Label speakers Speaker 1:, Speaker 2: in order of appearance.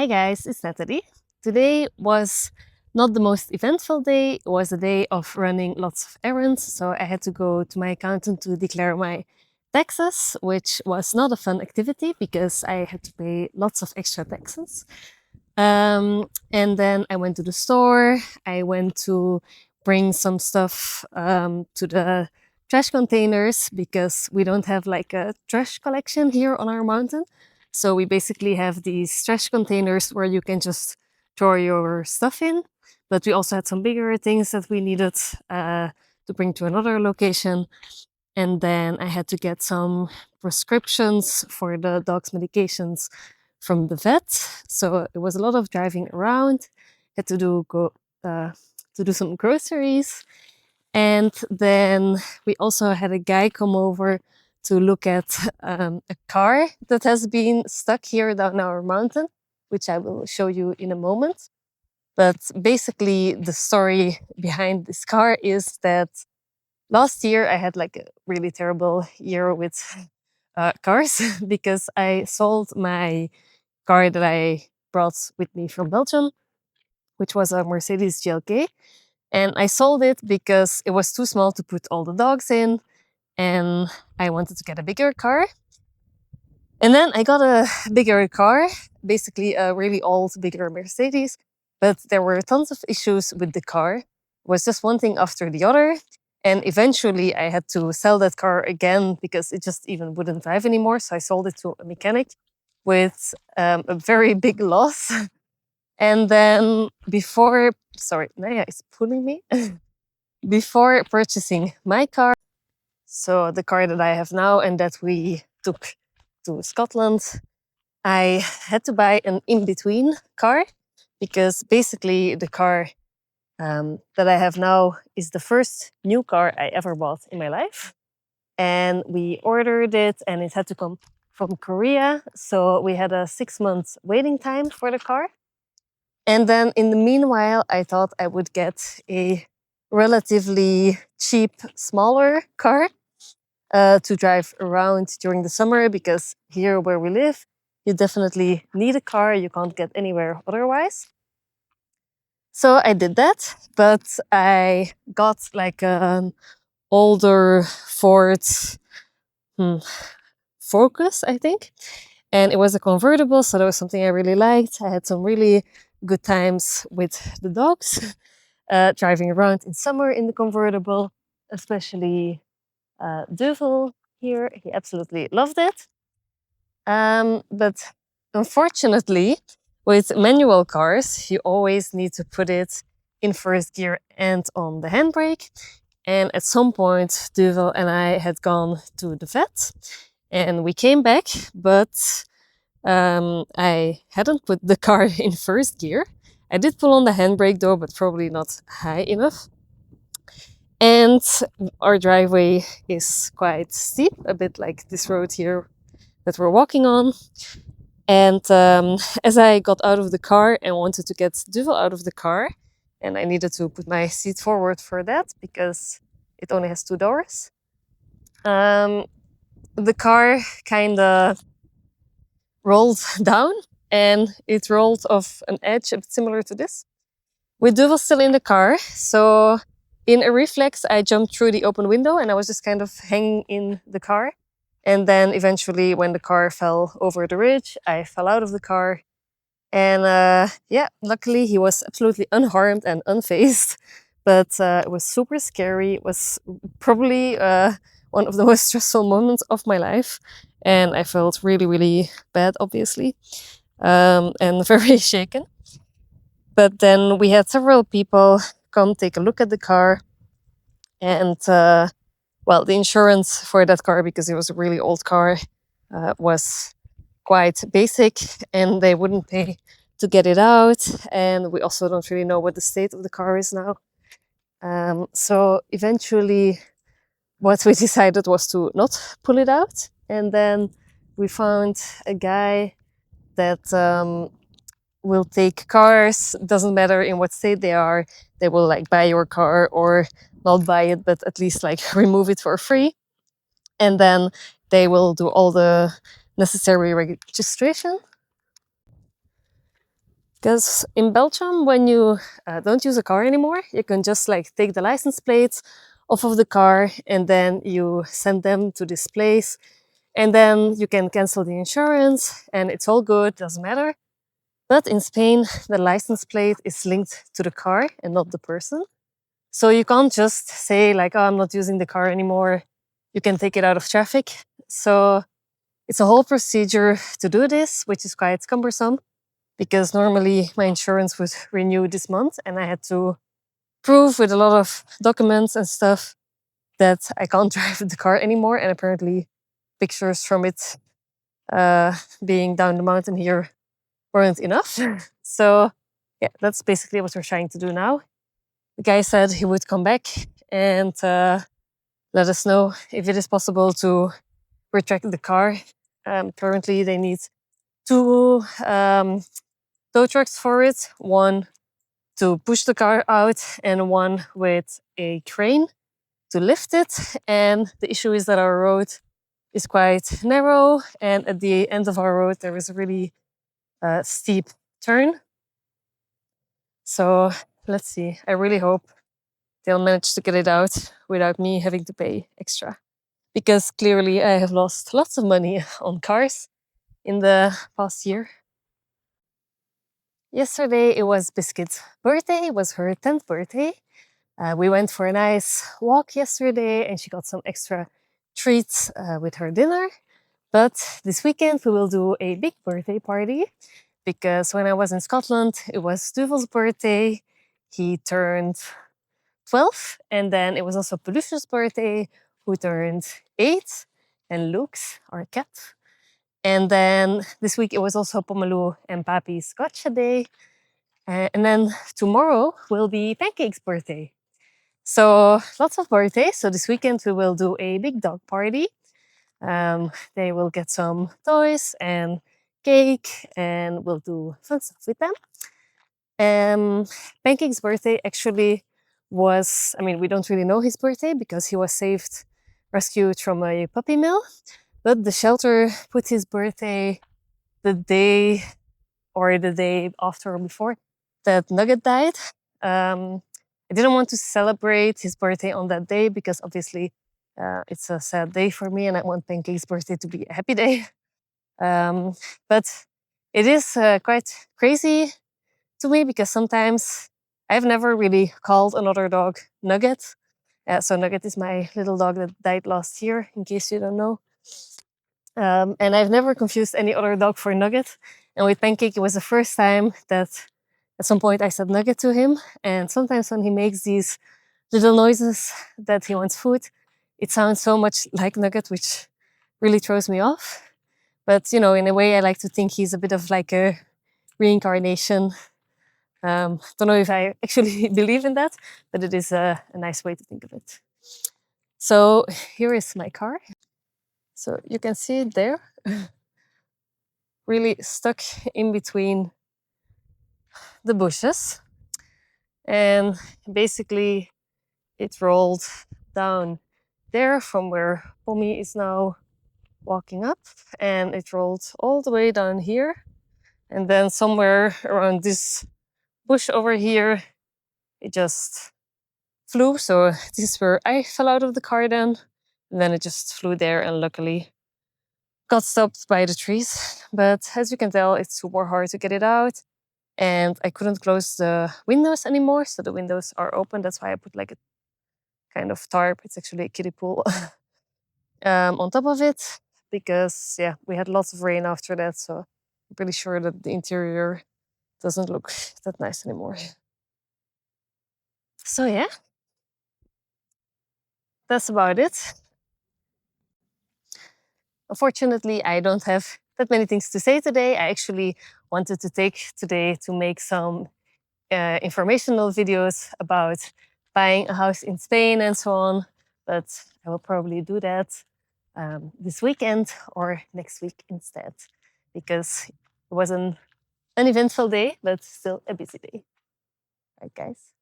Speaker 1: Hi guys, it's Natalie. Today was not the most eventful day. It was a day of running lots of errands. So I had to go to my accountant to declare my taxes, which was not a fun activity because I had to pay lots of extra taxes. And then I went to the store. I went to bring some stuff to the trash containers because we don't have like a trash collection here on our mountain. So we basically have these trash containers where you can just throw your stuff in. But we also had some bigger things that we needed to bring to another location. And then I had to get some prescriptions for the dog's medications from the vet. So it was a lot of driving around. Had to uh, do some groceries, and then we also had a guy come over to look at a car that has been stuck here down our mountain, which I will show you in a moment. But basically, the story behind this car is that last year I had like a really terrible year with cars because I sold my car that I brought with me from Belgium, which was a Mercedes GLK. And I sold it because it was too small to put all the dogs in, and I wanted to get a bigger car. And then I got a bigger car, basically a really old, bigger Mercedes, but there were tons of issues with the car. It was just one thing after the other. And eventually I had to sell that car again because it just even wouldn't drive anymore. So I sold it to a mechanic with a very big loss. And then sorry, Naya is pulling me. Before purchasing my car, so the car that I have now and that we took to Scotland, I had to buy an in-between car because basically the car that I have now is the first new car I ever bought in my life. And we ordered it and it had to come from Korea. So we had a 6 month waiting time for the car. And then in the meanwhile, I thought I would get a relatively cheap, smaller car to drive around during the summer because here where we live, you definitely need a car. You can't get anywhere otherwise. So I did that, but I got like an older Ford hmm, Focus, I think. And it was a convertible, so that was something I really liked. I had some really good times with the dogs, driving around in summer in the convertible, especially Duvel here. He absolutely loved it. But unfortunately, with manual cars, you always need to put it in first gear and on the handbrake. And at some point, Duvel and I had gone to the vet and we came back, but I hadn't put the car in first gear. I did pull on the handbrake though, but probably not high enough. And our driveway is quite steep, a bit like this road here that we're walking on. And as I got out of the car and wanted to get Duvel out of the car, and I needed to put my seat forward for that because it only has two doors, the car kind of rolled down and it rolled off an edge a bit similar to this. With Duvel still in the car, so in a reflex, I jumped through the open window and I was just kind of hanging in the car. And then eventually, when the car fell over the ridge, I fell out of the car. And yeah, luckily he was absolutely unharmed and unfazed. But it was super scary. It was probably one of the most stressful moments of my life. And I felt really, really bad, obviously, and very shaken. But then we had several people come take a look at the car. And well, the insurance for that car, because it was a really old car, was quite basic and they wouldn't pay to get it out. And we also don't really know what the state of the car is now. So eventually, what we decided was to not pull it out. And then we found a guy that will take cars, doesn't matter in what state they are, they will like buy your car or not buy it, but at least like remove it for free. And then they will do all the necessary registration. Because in Belgium, when you don't use a car anymore, you can just like take the license plates off of the car and then you send them to this place. And then you can cancel the insurance and it's all good, doesn't matter. But in Spain, the license plate is linked to the car and not the person. So you can't just say like, oh, I'm not using the car anymore. You can take it out of traffic. So it's a whole procedure to do this, which is quite cumbersome because normally my insurance would renew this month and I had to prove with a lot of documents and stuff that I can't drive the car anymore. And apparently pictures from it being down the mountain here weren't enough. So yeah, that's basically what we're trying to do now. The guy said he would come back and let us know if it is possible to retract the car. Currently, they need two tow trucks for it, one to push the car out and one with a crane to lift it. And the issue is that our road is quite narrow, and at the end of our road, there is a really steep turn. So let's see. I really hope they'll manage to get it out without me having to pay extra. Because clearly I have lost lots of money on cars in the past year. Yesterday it was Biscuit's birthday, it was her 10th birthday. We went for a nice walk yesterday and she got some extra treats with her dinner. But this weekend we will do a big birthday party because when I was in Scotland, it was Duvel's birthday. He turned 12, and then it was also Peluche's birthday, who turned 8, and Luke's, our cat. And then this week it was also Pomelu and Papi's gotcha day. And then tomorrow will be Pancake's birthday. So lots of birthdays. So this weekend we will do a big dog party. They will get some toys and cake and we'll do fun stuff with them. Pancake's birthday actually was, I mean, we don't really know his birthday because he was rescued from a puppy mill. But the shelter put his birthday the day after or before that Nugget died. I didn't want to celebrate his birthday on that day because obviously it's a sad day for me and I want Pancake's birthday to be a happy day. But it is quite crazy to me because sometimes I've never really called another dog Nugget. So Nugget is my little dog that died last year, in case you don't know. And I've never confused any other dog for Nugget. And with Pancake, it was the first time that at some point I said Nugget to him. And sometimes when he makes these little noises that he wants food, it sounds so much like Nugget, which really throws me off. But, you know, in a way, I like to think he's a bit of like a reincarnation. Don't know if I actually believe in that, but it is a nice way to think of it. So here is my car. So you can see it there, really stuck in between the bushes. And basically it rolled down there from where Pommy is now walking up, and it rolled all the way down here. And then somewhere around this bush over here, it just flew. So this is where I fell out of the car then. And then it just flew there and luckily got stopped by the trees. But as you can tell, it's super hard to get it out. And I couldn't close the windows anymore. So the windows are open. That's why I put like a kind of tarp. It's actually a kiddie pool on top of it. Because yeah, we had lots of rain after that. So I'm pretty sure that the interior doesn't look that nice anymore. So yeah, that's about it. Unfortunately, I don't have that many things to say today. I actually wanted to take today to make some informational videos about buying a house in Spain and so on, but I will probably do that this weekend or next week instead, because it was an uneventful day, but still a busy day. Right, guys?